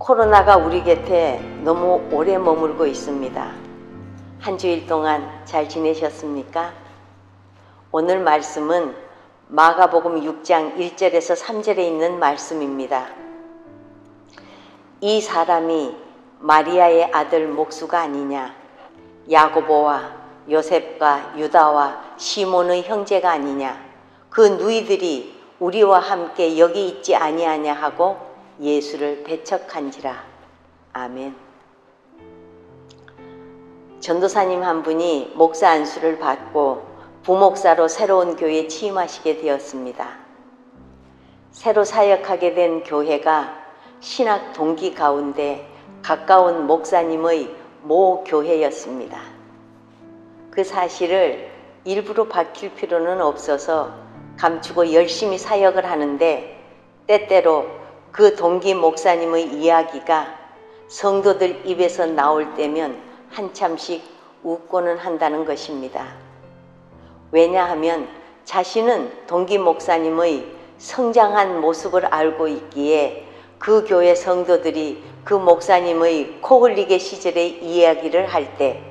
코로나가 우리 곁에 너무 오래 머물고 있습니다. 한 주일 동안 잘 지내셨습니까? 오늘 말씀은 마가복음 6장 1절에서 3절에 있는 말씀입니다. 이 사람이 마리아의 아들 목수가 아니냐? 야고보와 요셉과 유다와 시몬의 형제가 아니냐? 그 누이들이 우리와 함께 여기 있지 아니하냐 하고 예수를 배척한지라. 아멘. 전도사님 한 분이 목사 안수를 받고 부목사로 새로운 교회에 취임하시게 되었습니다. 새로 사역하게 된 교회가 신학 동기 가운데 가까운 목사님의 모 교회였습니다. 그 사실을 일부러 밝힐 필요는 없어서 감추고 열심히 사역을 하는데, 때때로 그 동기 목사님의 이야기가 성도들 입에서 나올 때면 한참씩 웃고는 한다는 것입니다. 왜냐하면 자신은 동기 목사님의 성장한 모습을 알고 있기에 그 교회 성도들이 그 목사님의 코 흘리게 시절의 이야기를 할 때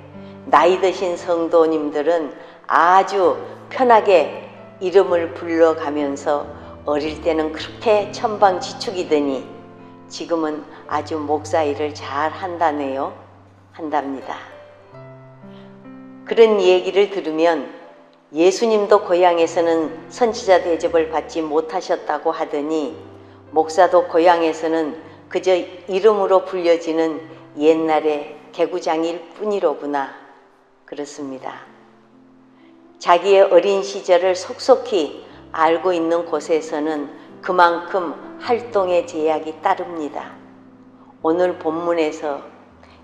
나이 드신 성도님들은 아주 편하게 이름을 불러가면서 어릴 때는 그렇게 천방지축이더니 지금은 아주 목사 일을 잘 한답니다. 그런 얘기를 들으면 예수님도 고향에서는 선지자 대접을 받지 못하셨다고 하더니 목사도 고향에서는 그저 이름으로 불려지는 옛날의 개구장일 뿐이로구나. 그렇습니다. 자기의 어린 시절을 속속히 알고 있는 곳에서는 그만큼 활동의 제약이 따릅니다. 오늘 본문에서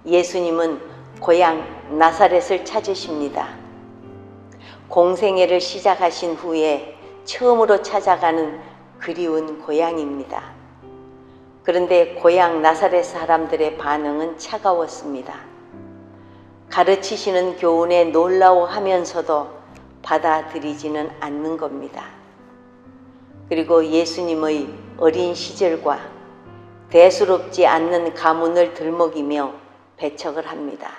예수님은 고향 나사렛을 찾으십니다. 공생애를 시작하신 후에 처음으로 찾아가는 그리운 고향입니다. 그런데 고향 나사렛 사람들의 반응은 차가웠습니다. 가르치시는 교훈에 놀라워하면서도 받아들이지는 않는 겁니다. 그리고 예수님의 어린 시절과 대수롭지 않는 가문을 들먹이며 배척을 합니다.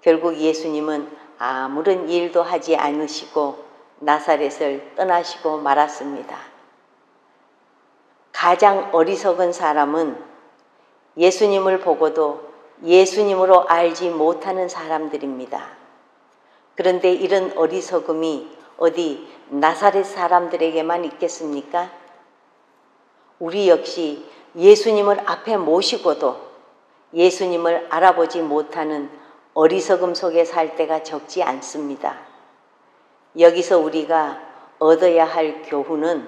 결국 예수님은 아무런 일도 하지 않으시고 나사렛을 떠나시고 말았습니다. 가장 어리석은 사람은 예수님을 보고도 예수님으로 알지 못하는 사람들입니다. 그런데 이런 어리석음이 어디 나사렛 사람들에게만 있겠습니까? 우리 역시 예수님을 앞에 모시고도 예수님을 알아보지 못하는 어리석음 속에 살 때가 적지 않습니다. 여기서 우리가 얻어야 할 교훈은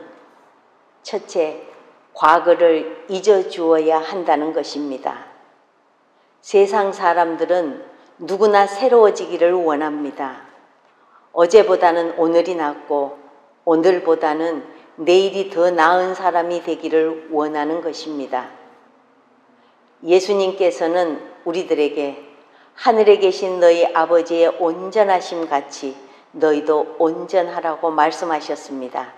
첫째, 과거를 잊어주어야 한다는 것입니다. 세상 사람들은 누구나 새로워지기를 원합니다. 어제보다는 오늘이 낫고 오늘보다는 내일이 더 나은 사람이 되기를 원하는 것입니다. 예수님께서는 우리들에게 하늘에 계신 너희 아버지의 온전하심 같이 너희도 온전하라고 말씀하셨습니다.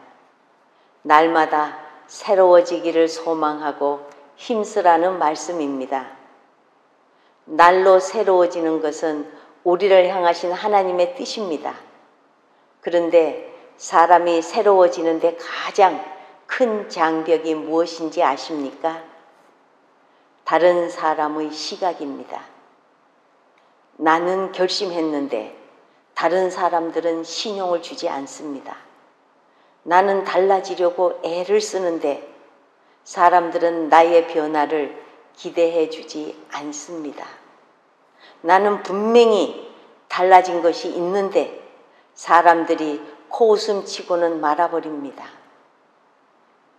날마다 새로워지기를 소망하고 힘쓰라는 말씀입니다. 날로 새로워지는 것은 우리를 향하신 하나님의 뜻입니다. 그런데 사람이 새로워지는데 가장 큰 장벽이 무엇인지 아십니까? 다른 사람의 시각입니다. 나는 결심했는데 다른 사람들은 신용을 주지 않습니다. 나는 달라지려고 애를 쓰는데 사람들은 나의 변화를 기대해 주지 않습니다. 나는 분명히 달라진 것이 있는데 사람들이 코웃음 치고는 말아버립니다.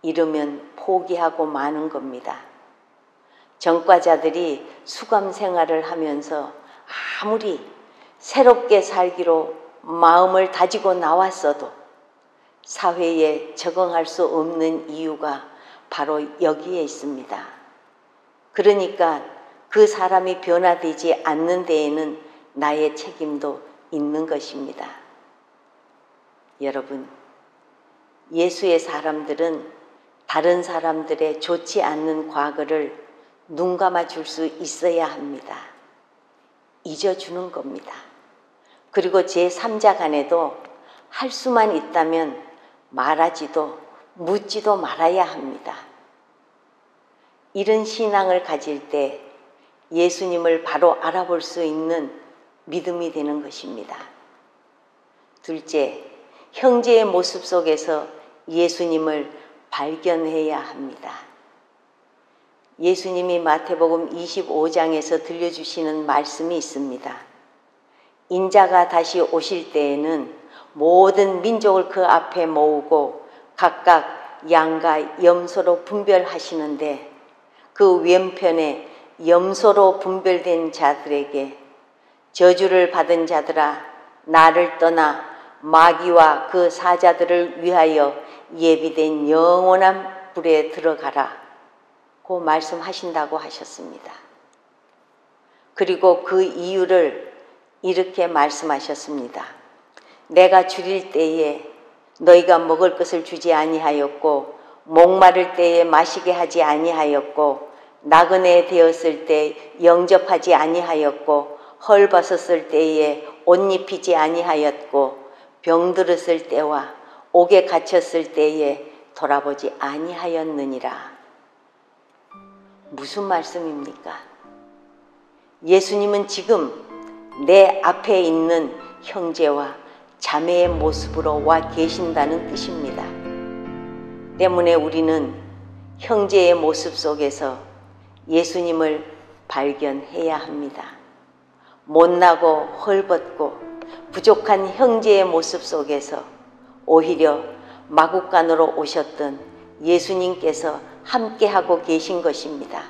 이러면 포기하고 마는 겁니다. 전과자들이 수감 생활을 하면서 아무리 새롭게 살기로 마음을 다지고 나왔어도 사회에 적응할 수 없는 이유가 바로 여기에 있습니다. 그러니까 그 사람이 변화되지 않는 데에는 나의 책임도 있는 것입니다. 여러분, 예수의 사람들은 다른 사람들의 좋지 않는 과거를 눈 감아 줄 수 있어야 합니다. 잊어주는 겁니다. 그리고 제3자 간에도 할 수만 있다면 말하지도 묻지도 말아야 합니다. 이런 신앙을 가질 때 예수님을 바로 알아볼 수 있는 믿음이 되는 것입니다. 둘째, 형제의 모습 속에서 예수님을 발견해야 합니다. 예수님이 마태복음 25장에서 들려주시는 말씀이 있습니다. 인자가 다시 오실 때에는 모든 민족을 그 앞에 모으고 각각 양과 염소로 분별하시는데 그 왼편에 염소로 분별된 자들에게 저주를 받은 자들아 나를 떠나 마귀와 그 사자들을 위하여 예비된 영원한 불에 들어가라 고 말씀하신다고 하셨습니다. 그리고 그 이유를 이렇게 말씀하셨습니다. 내가 줄일 때에 너희가 먹을 것을 주지 아니하였고 목마를 때에 마시게 하지 아니하였고 나그네 되었을 때 영접하지 아니하였고 헐벗었을 때에 옷 입히지 아니하였고 병들었을 때와 옥에 갇혔을 때에 돌아보지 아니하였느니라. 무슨 말씀입니까? 예수님은 지금 내 앞에 있는 형제와 자매의 모습으로 와 계신다는 뜻입니다. 때문에 우리는 형제의 모습 속에서 예수님을 발견해야 합니다. 못나고 헐벗고 부족한 형제의 모습 속에서 오히려 마구간으로 오셨던 예수님께서 함께하고 계신 것입니다.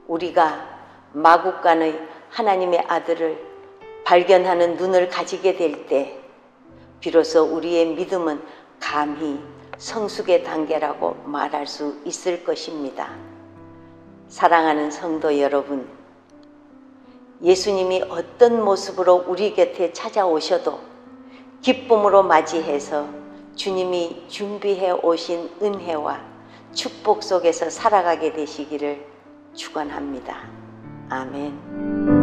우리가 마구간의 하나님의 아들을 발견하는 눈을 가지게 될 때 비로소 우리의 믿음은 감히 성숙의 단계라고 말할 수 있을 것입니다. 사랑하는 성도 여러분, 예수님이 어떤 모습으로 우리 곁에 찾아오셔도 기쁨으로 맞이해서 주님이 준비해 오신 은혜와 축복 속에서 살아가게 되시기를 축원합니다. 아멘.